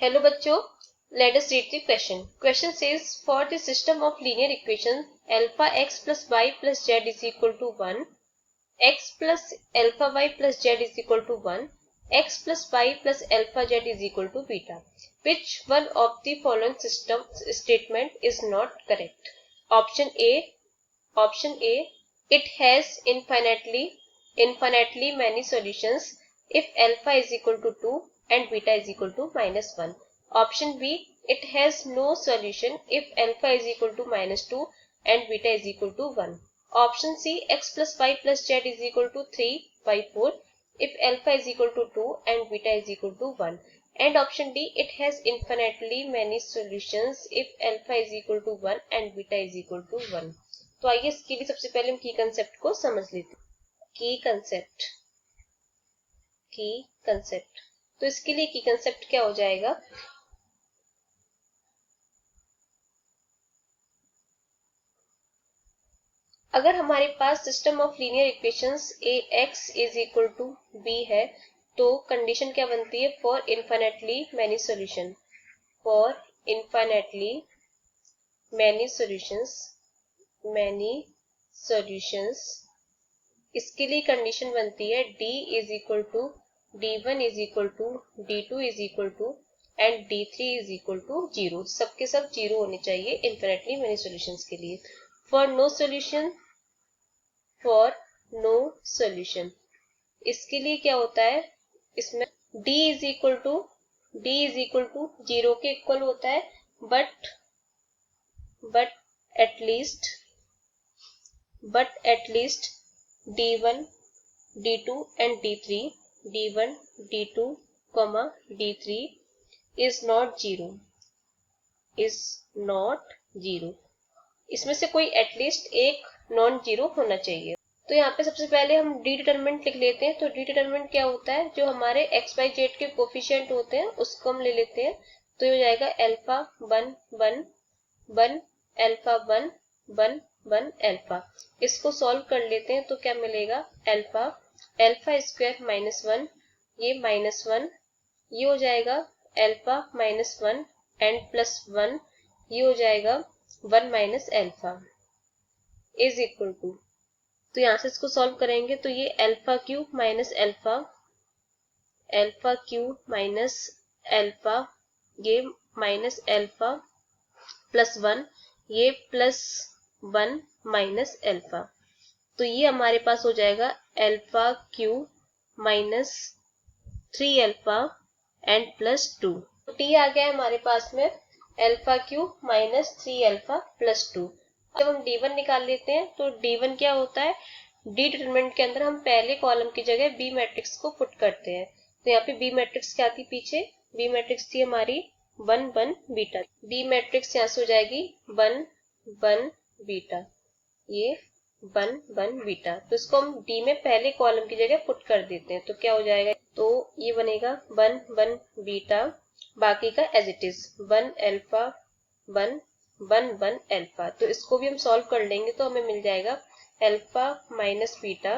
Hello बच्चों, let us read the question. Question says for the system of linear equation alpha x plus y plus z is equal to 1, x plus alpha y plus z is equal to 1, x plus y plus alpha z is equal to beta. Which one of the following system statement is not correct? Option A, it has infinitely many solutions if alpha is equal to 2 and beta is equal to -1. Option B, it has no solution if alpha is equal to -2 and beta is equal to 1. Option C, x plus y plus z is equal to 3 by 4 if alpha is equal to 2 and beta is equal to 1. And option D, it has infinitely many solutions if alpha is equal to 1 and beta is equal to 1. तो आइए इसके लिए सबसे पहले हम की concept को समझ लेते हैं। की कंसेप्ट तो इसके लिए की कंसेप्ट क्या हो जाएगा? अगर हमारे पास system of linear equations A X is equal to B है तो कंडीशन क्या बनती है? फॉर इन्फिनेटली मैनी सॉल्यूशंस इसके लिए कंडीशन बनती है d is equal to d1 is equal to d2 is equal to and d3 is equal to 0। सबके सब 0 होने चाहिए इन्फिनेटली मैनी सॉल्यूशंस के लिए। फॉर नो सॉल्यूशन इसके लिए क्या होता है? इसमें d इज इक्वल टू 0 के इक्वल होता है, but at least d1, d2 and d3 is not 0 इसमें से कोई एटलीस्ट एक नॉन जीरो होना चाहिए। तो यहाँ पे सबसे पहले हम डी डिटरमिनेंट लिख लेते हैं। तो डी डिटरमिनेंट क्या होता है? जो हमारे एक्स वाई जेड के कोफिशिएंट होते हैं उसको हम ले लेते हैं। तो ये हो जाएगा अल्फा 1 1 1 अल्फा 1 1 1 अल्फा। इसको सॉल्व कर लेते हैं तो क्या मिलेगा? अल्फा स्क्वायर -1 ये -1, ये हो जाएगा अल्फा -1 एंड +1 ये हो जाएगा 1 minus alpha is equal to. तो यहां से इसको सॉल्व करेंगे तो ये अल्फा क्यूब माइनस अल्फा ये माइनस अल्फा +1 ये +1 माइनस अल्फा। तो ये हमारे पास हो जाएगा alpha cube minus 3 alpha and +2। T आ गया हमारे पास में अल्फा क्यूब माइनस 3 अल्फा +2। जब हम d1 निकाल लेते हैं तो d1 क्या होता है? डी डिटरमिनेंट के अंदर हम पहले कॉलम की जगह बी मैट्रिक्स को पुट करते हैं। तो यहाँ पे बी मैट्रिक्स क्या थी? पीछे बी मैट्रिक्स थी हमारी 1 1 बीटा। बी मैट्रिक्स यहाँ से हो जाएगी 1 1 बीटा, ये 1 1 बीटा। तो इसको हम डी में पहले कॉलम की जगह पुट कर देते हैं तो क्या हो जाएगा? तो ये बनेगा 1 1 बीटा, बाकी का as it is 1 alpha 1 1 1 alpha. तो इसको भी हम सॉल्व कर लेंगे तो हमें मिल जाएगा alpha minus beta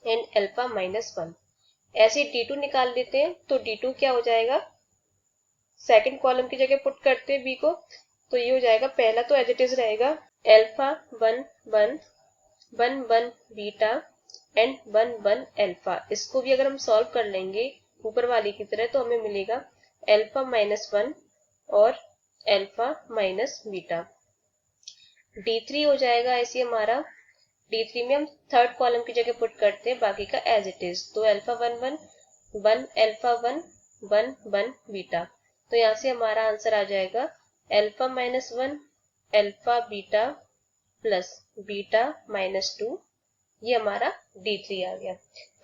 and alpha -1। ऐसे d2 निकाल लेते हैं तो d2 क्या हो जाएगा? सेकंड कॉलम की जगह पुट करते हैं b को तो ये हो जाएगा, पहला तो एज इट इज रहेगा अल्फा 1 1 1 1 बीटा एंड 1 1 अल्फा। इसको भी अगर हम सॉल्व कर लेंगे ऊपर वाली की तरह तो हमें मिलेगा अल्फा -1 और अल्फा माइनस बीटा। d3 हो जाएगा ऐसे हमारा, d3 में हम थर्ड कॉलम की जगह पुट करते हैं बाकी का एज इट इज। तो अल्फा 1 1 1 अल्फा 1 1 1 बीटा। तो यहाँ से हमारा आंसर आ जाएगा alpha -1 alpha beta plus beta -2, ये हमारा d3 आ गया।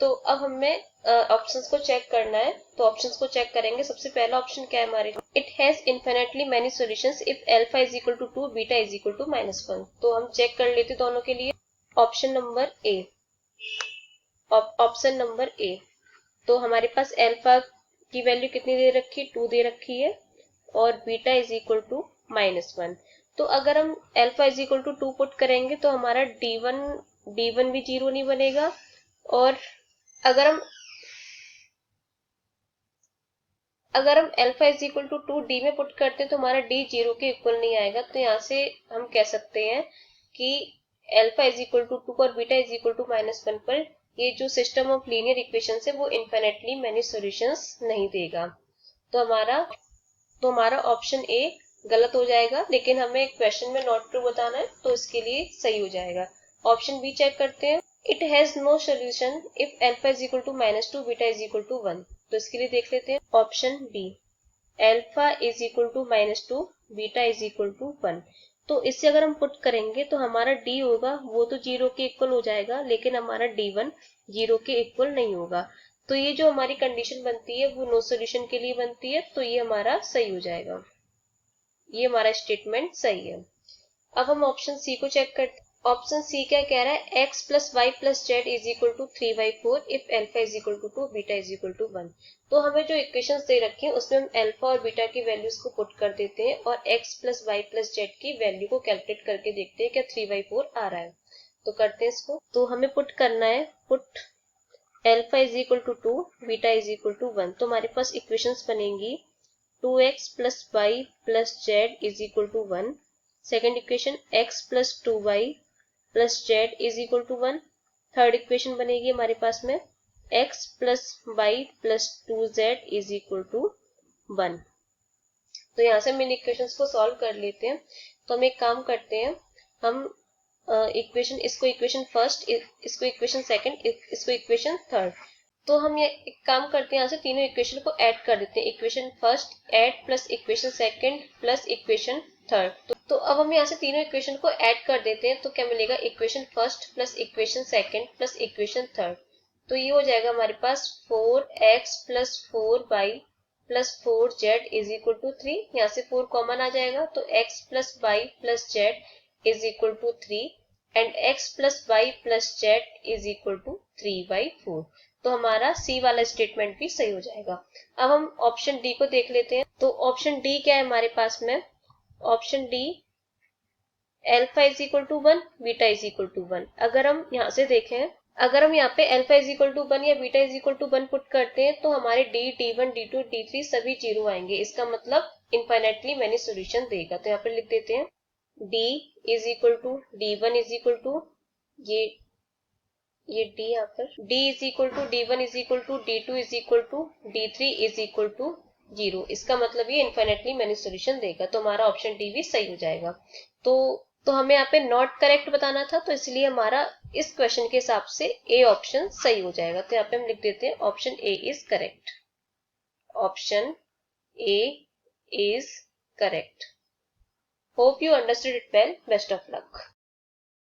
तो अब हमें ऑप्शंस को चेक करना है। तो ऑप्शंस को चेक करेंगे। सबसे पहला ऑप्शन क्या है हमारे? It has infinitely many solutions if alpha is equal to 2 beta is equal to -1। तो हम चेक कर लेते दोनों के लिए। Option number A. तो हमारे पास अल्फा की वैल्यू कितनी दे रखी है? 2 दे रखी है और बीटा इज इक्वल टू -1। तो अगर हम alpha is equal to 2 put करेंगे तो हमारा d1 भी 0 नहीं बनेगा, और अगर हम अगर हम alpha is equal to 2 D में पुट करते हैं तो हमारा डी 0 के इक्वल नहीं आएगा, तो यहाँ से हम कह सकते हैं कि अल्फा इज इक्वल टू 2 और बीटा इज इक्वल टू -1 पर ये जो सिस्टम ऑफ लीनियर इक्वेशन है वो इनफाइनाइटली मैनी सॉल्यूशंस नहीं देगा। तो हमारा ऑप्शन ए गलत हो जाएगा, लेकिन हमें क्वेश्चन में नॉट ट्रू बताना है तो इसके लिए सही हो जाएगा। ऑप्शन बी चेक करते हैं। It has no solution if alpha is equal to -2 beta is equal to 1। तो इसके लिए देख लेते हैं option B, alpha is equal to -2 beta is equal to 1। तो इससे अगर हम पुट करेंगे तो हमारा डी होगा वो तो 0 के इक्वल हो जाएगा, लेकिन हमारा D1 0 के इक्वल नहीं होगा। तो ये जो हमारी कंडीशन बनती है वो नो सोल्यूशन के लिए बनती है, तो ये हमारा सही हो जाएगा, ये हमारा स्टेटमेंट सही है। अब हम ऑप्शन सी को चेक करते हैं। ऑप्शन सी क्या कह रहा है, x plus Y plus Z is equal to 3/4 if alpha is equal to 2 beta is equal to 1। तो हमें जो इक्वेशंस दे रखी हैं उसमें हम अल्फा और बीटा की वैल्यूज को पुट कर देते हैं और x plus Y plus Z की वैल्यू को कैलकुलेट करके देखते हैं क्या 3/4 आ रहा है। तो करते हैं इसको। तो हमें पुट करना है, put alpha is equal to 2 beta is equal to 1। तो हमारे पास इक्वेशंस बनेंगी 2x plus Y plus Z is equal to 1। Second equation x plus 2y plus Z is equal to 1। Third equation बनेगी हमारे पास में x plus Y plus 2z is equal to 1। तो यहाँ से हम इन इक्वेशंस को सॉल्व कर लेते हैं। तो हम एक काम करते हैं, हम इसको इक्वेशन फर्स्ट, इसको इक्वेशन सेकंड, इसको इक्वेशन थर्ड। तो हम ये एक काम करते हैं, यहाँ से तीनों इक्वेशन को ऐड कर देते हैं। Equation first aid plus equation second plus equation third. तो अब हम यहाँ से तीनों इक्वेशन को ऐड कर देते हैं, तो क्या मिलेगा, equation first plus equation second plus equation third. तो ये हो जाएगा हमारे पास 4x plus 4y plus 4z is equal to 3। यहाँ से 4 कॉमन आ जाएगा, तो x plus Y plus Z is equal to 3 and x plus Y plus Z is equal to 3/4। तो हमारा सी वाला स्टेटमेंट भी सही हो जाएगा। अब हम ऑप्शन डी को देख लेते हैं। तो ऑप्शन डी क्या है हमारे पास में, option D alpha is equal to 1 beta is equal to 1। अगर हम यहाँ से देखें, अगर हम यहाँ पे अल्फा इज इक्वल टू 1 या beta is equal to 1 put करते हैं तो हमारे D1 D2 D3 सभी 0 आएंगे। इसका मतलब इनफाइनाइटली मैनी सोल्यूशन देगा। तो यहाँ पे लिख देते हैं D is equal to D1 is equal to ये D यहाँ पर D is equal to D1 is equal to D2 is equal to D3 is equal to 0। इसका मतलब ये इनफाइनाइटली मैनी सोल्यूशन देगा। तो हमारा ऑप्शन डी भी सही हो जाएगा। तो हमें यहाँ पे नॉट करेक्ट बताना था, तो इसलिए हमारा इस क्वेश्चन के हिसाब से ए ऑप्शन सही हो जाएगा। तो यहाँ पे हम लिख देते हैं option A is correct. Option A is correct. Hope you understood it well. Best of luck.